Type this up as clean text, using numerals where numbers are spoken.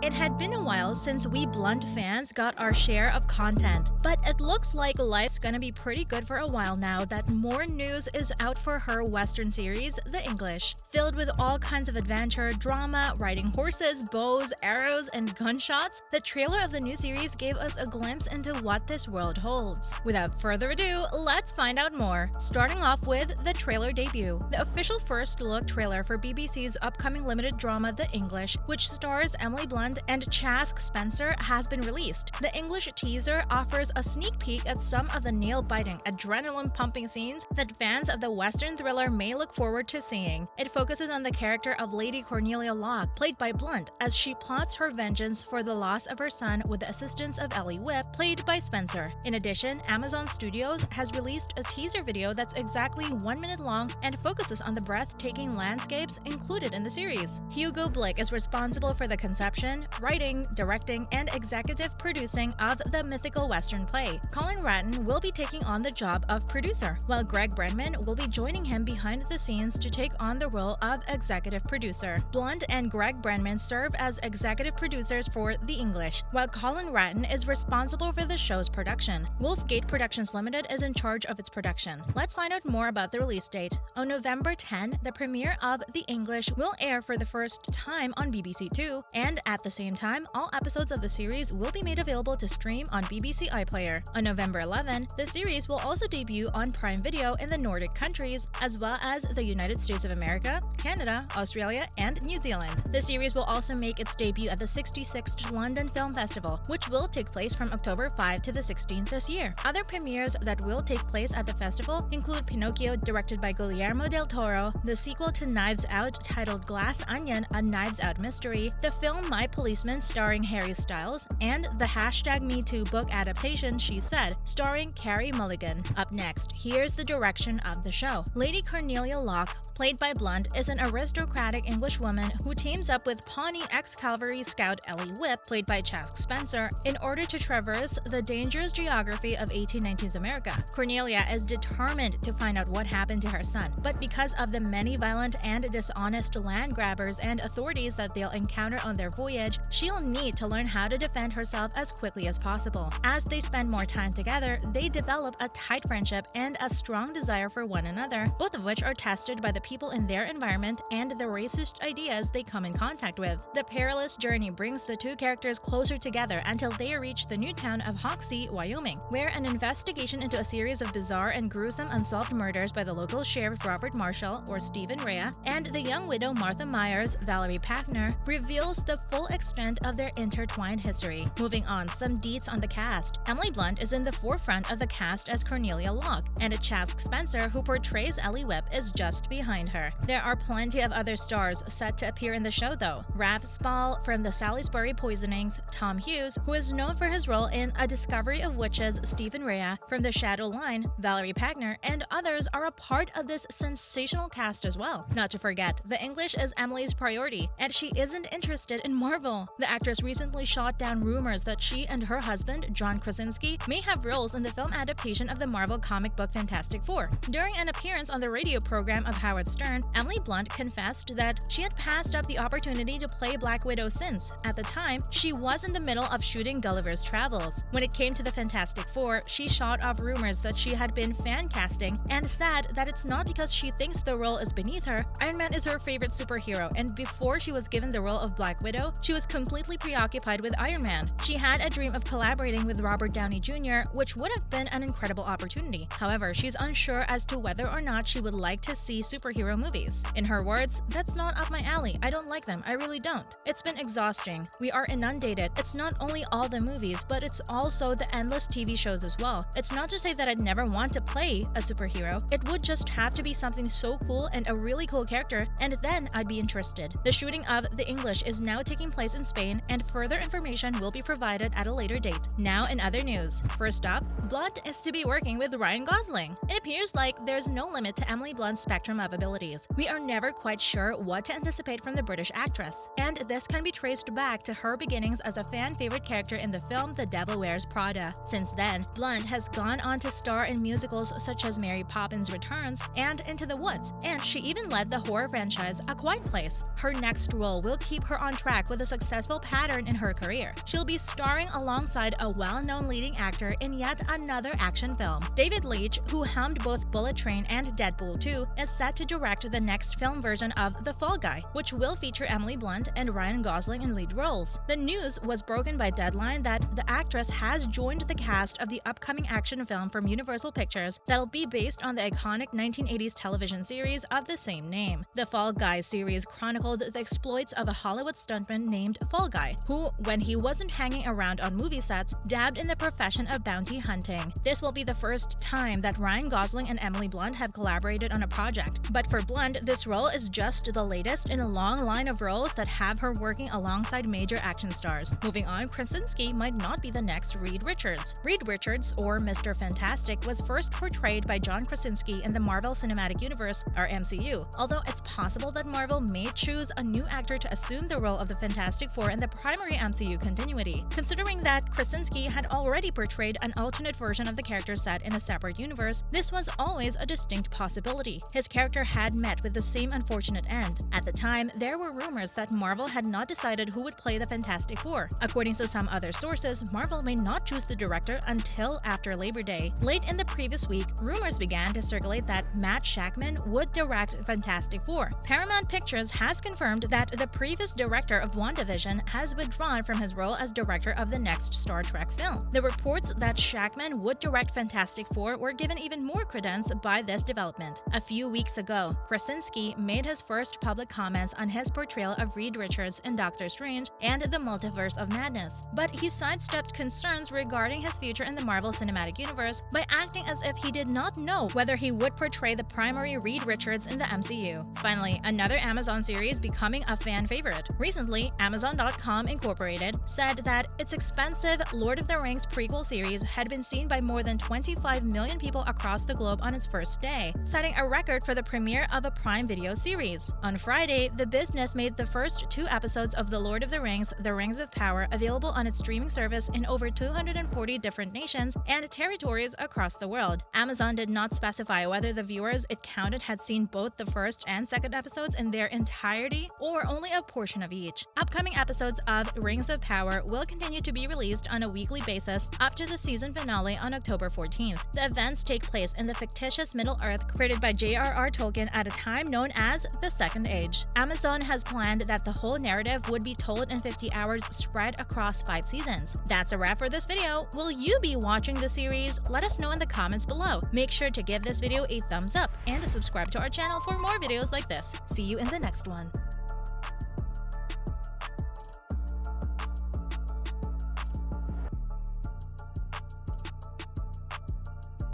It had been a while since we Blunt fans got our share of content, but it looks like life's gonna be pretty good for a while now that more news is out for her Western series, The English. Filled with all kinds of adventure, drama, riding horses, bows, arrows, and gunshots, the trailer of the new series gave us a glimpse into what this world holds. Without further ado, let's find out more. Starting off with the trailer debut. The official first look trailer for BBC's upcoming limited drama, The English, which stars Emily Blunt and Chaske Spencer, has been released. The English teaser offers a sneak peek at some of the nail-biting, adrenaline-pumping scenes that fans of the Western thriller may look forward to seeing. It focuses on the character of Lady Cornelia Locke, played by Blunt, as she plots her vengeance for the loss of her son with the assistance of Whipp, played by Spencer. In addition, Amazon Studios has released a teaser video that's exactly 1 minute long and focuses on the breathtaking landscapes included in the series. Hugo Blick is responsible for the conception, writing, directing, and executive producing of the mythical Western play. Colin Ratton will be taking on the job of producer, while Greg Brenman will be joining him behind the scenes to take on the role of executive producer. Blunt and Greg Brenman serve as executive producers for The English, while Colin Ratton is responsible for the show's production. Wolfgate Productions Limited is in charge of its production. Let's find out more about the release date. On November 10, the premiere of The English will air for the first time on BBC Two, and at the same time, all episodes of the series will be made available to stream on BBC iPlayer. On November 11, the series will also debut on Prime Video in the Nordic countries, as well as the United States of America, Canada, Australia, and New Zealand. The series will also make its debut at the 66th London Film Festival, which will take place from October 5 to the 16th this year. Other premieres that will take place at the festival include Pinocchio, directed by Guillermo del Toro, the sequel to Knives Out titled Glass Onion, a Knives Out mystery, the film My Policeman starring Harry Styles, and the #MeToo book adaptation She Said, starring Carey Mulligan. Up next, here's the direction of the show. Lady Cornelia Locke, played by Blunt, is an aristocratic English woman who teams up with Pawnee ex-cavalry scout Whipp, played by Chaske Spencer, in order to traverse the dangerous geography of 1819's America. Cornelia is determined to find out what happened to her son, but because of the many violent and dishonest land grabbers and authorities that they'll encounter on their voyage, she'll need to learn how to defend herself as quickly as possible. As they spend more time together, they develop a tight friendship and a strong desire for one another, both of which are tested by the people in their environment and the racist ideas they come in contact with. The perilous journey brings the two characters closer together until they reach the new town of Hoxie, Wyoming, where an investigation into a series of bizarre and gruesome unsolved murders by the local sheriff Robert Marshall, or Stephen Rea, and the young widow Martha Myers, Valerie Packner, reveals the full extent of their intertwined history. Moving on, some deets on the cast. Emily Blunt is in the forefront of the cast as Cornelia Locke, and Chaske Spencer, who portrays Whipp, is just behind her. There are plenty of other stars set to appear in the show though. Rafe Spall from the Salisbury Poisonings, Tom Hughes, who is known for his role in A Discovery of Witches, Stephen Rea from The Shadow Line, Valerie Packner, and others are a part of this sensational cast as well. Not to forget, The English is Emily's priority, and she isn't interested in Marvel. The actress recently shot down rumors that she and her husband, John Krasinski, may have roles in the film adaptation of the Marvel comic book Fantastic Four. During an appearance on the radio program of Howard Stern, Emily Blunt confessed that she had passed up the opportunity to play Black Widow since, at the time, she was in the middle of shooting Gulliver's Travels. When it came to the Fantastic Four, she shot off rumors that she had been fan casting and said that it's not because she thinks the role is beneath her. Iron Man is her favorite superhero, and before she was given the role of Black Widow, she was completely preoccupied with Iron Man. She had a dream of collaborating with Robert Downey Jr., which would have been an incredible opportunity. However, she's unsure as to whether or not she would like to see superhero movies. In her words, "That's not up my alley. I don't like them. I really don't. It's been exhausting. We are inundated. It's not only all the movies, but it's also the endless TV shows as well. It's not to say that I'd never want to play a superhero. It would just have to be something so cool and a really cool character, and then I'd be interested." The shooting of The English is now taking place in Spain, and further information will be provided at a later date. Now in other news. First off, Blunt is to be working with Ryan Gosling. It appears like there's no limit to Emily Blunt's spectrum of abilities. We are never quite sure what to anticipate from the British actress, and this can be traced back to her beginnings as a fan-favorite character in the film The Devil Wears Prada. Since then, Blunt has gone on to star in musicals such as Mary Poppins Returns and Into the Woods, and she even led the horror franchise A Quiet Place. Her next role will keep her on track with a successful pattern in her career. She'll be starring alongside a well-known leading actor in yet another action film. David Leitch, who helmed both Bullet Train and Deadpool 2, is set to direct the next film version of The Fall Guy, which will feature Emily Blunt and Ryan Gosling in lead roles. The news was broken by Deadline that the actress has joined the cast of the upcoming action film from Universal Pictures that'll be based on the iconic 1980s television series of the same name. The Fall Guy series chronicled the exploits of a Hollywood stuntman named Fall Guy, who, when he wasn't hanging around on movie sets, dabbed in the profession of bounty hunting. This will be the first time that Ryan Gosling and Emily Blunt have collaborated on a project. But for Blunt, this role is just the latest in a long line of roles that have her working alongside major action stars. Moving on, Krasinski might not be the next Reed Richards. Reed Richards, or Mr. Fantastic, was first portrayed by John Krasinski in the Marvel Cinematic Universe, or MCU, although it's possible that Marvel may choose a new actor to assume the role of the Fantastic Four in the primary MCU continuity. Considering that Krasinski had already portrayed an alternate version of the character set in a separate universe, this was always a distinct possibility. His character had met with the same unfortunate end. At the time, there were rumors that Marvel had not decided who would play the Fantastic Four. According to some other sources, Marvel may not choose the director until after Labor Day. Late in the previous week, rumors began to circulate that Matt Shakman would direct Fantastic Four. Paramount Pictures has confirmed that the previous director of WandaVision has withdrawn from his role as director of the next Star Trek film. The reports that Shakman would direct Fantastic Four were given even more credence by this development. A few weeks ago, Krasinski made his first public comments on his portrayal of Reed Richards in Doctor Strange and the Multiverse of Madness, but he sidestepped concerns regarding his future in the Marvel Cinematic Universe by acting as if he did not know whether he would portray the primary Reed Richards in the MCU. Finally, another Amazon series becoming a fan favorite. Recently, Amazon.com Incorporated said that its expensive Lord of the Rings prequel series had been seen by more than 25 million people across the globe on its first day, setting a record for the premiere of a Prime Video series. On Friday, the business made the first 2 episodes of The Lord of the Rings, The Rings of Power, available on its streaming service in over 240 different nations and territories across the world. Amazon did not specify whether the viewers it counted had seen both the first and second episodes in their entirety or only a portion of each. Upcoming episodes of Rings of Power will continue to be released on a weekly basis up to the season finale on October 14th. The events take place in the fictitious Middle-earth created by J.R.R. Tolkien at a time known as the Second Age. Amazon has planned that the whole narrative would be told in 50 hours spread across 5 seasons. That's a wrap for this video. Will you be watching the series? Let us know in the comments below. Make sure to give this video a thumbs up and subscribe to our channel for more videos like this. See you in the next one.